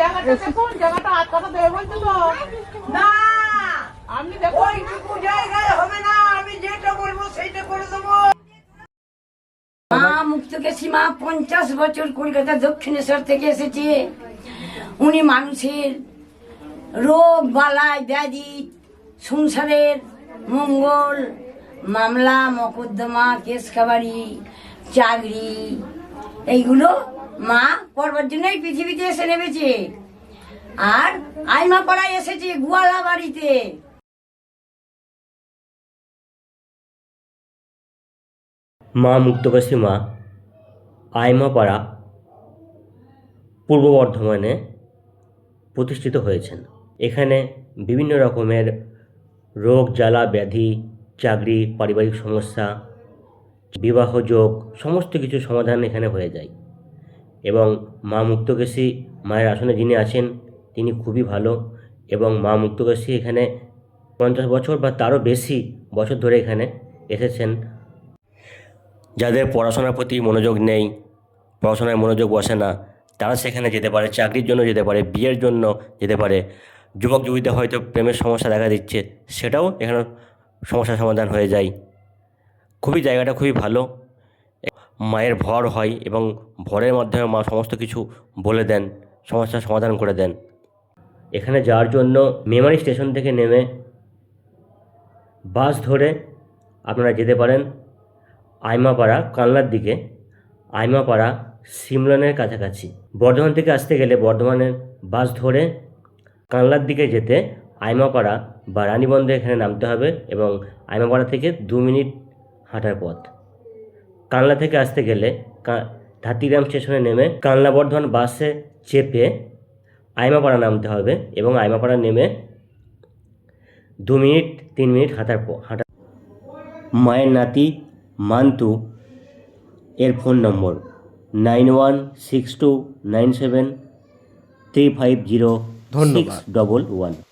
জায়গাটা দেখুন, জায়গাটা আটকাটা দেবে বলছো তো? না, আপনি দেখুন। ওইটুকু জায়গায় হবে না, আমি যেটা বলবো সেইটা করে দেবো। মা মুক্তকেশী মা 50 বছর কলকাতা দক্ষিণেশ্বর থেকে এসেছে। উনি মানুষের রোগ বালায় ব্যাধি, সংসারের মঙ্গল, মামলা মকদ্দমা, কেস কাবারি, চাকরি, এইগুলো মা করবার জন্যই পৃথিবীতে এসে নেমেছে। আর আইমা পাড়ায় এসেছে গোয়ালা বাড়িতে। মা মুক্তকেশী মা আইমাপাড়া পূর্ব বর্ধমানে প্রতিষ্ঠিত হয়েছেন। এখানে বিভিন্ন রকমের রোগ জ্বালা ব্যাধি, চাকরি, পারিবারিক সমস্যা, বিবাহযোগ সমস্ত কিছু সমাধান এখানে হয়ে যায়। এবং মা মুক্তকেশী মায়ের আসনে যিনি আছেন তিনি খুবই ভালো। এবং মা মুক্তকেশী এখানে 50 বছর বা তারও বেশি বছর ধরে এখানে এসেছেন। যাদের পড়াশোনার প্রতি মনোযোগ নেই, পড়াশোনায় মনোযোগ বসে না, তারা সেখানে যেতে পারে, চাকরির জন্য যেতে পারে, বিয়ের জন্য যেতে পারে। যুবক যুবতীদের হয়তো প্রেমের সমস্যা দেখা দিচ্ছে, সেটাও এখানে সমস্যার সমাধান হয়ে যায়। জায়গাটা খুবই ভালো। মায়ের ভর হয় এবং ভরের মাধ্যমে মা সমস্ত কিছু বলে দেন, সমস্যার সমাধান করে দেন। এখানে যাওয়ার জন্য মেমারি স্টেশন থেকে নেমে বাস ধরে আপনারা যেতে পারেন আইমাপাড়া কানলার দিকে। আইমাপাড়া সিমলানের কাছাকাছি। বর্ধমান থেকে আসতে গেলে বর্ধমানের বাস ধরে কানলার দিকে যেতে আইমাপাড়া বা রানীবন্ধে এখানে নামতে হবে এবং আইমাপাড়া থেকে 2 মিনিট হাঁটার পথ। কানলা থেকে আসতে গেলে ধাতিগ্রাম স্টেশনে নেমে কানলা বর্ধমান বাসে চেপে আইমাপাড়া নামতে হবে এবং আইমাপাড়া নেমে 2 মিনিট 3 মিনিট হাঁটা। মায়ের নাতি মান্তু এর ফোন নম্বর 916297350611।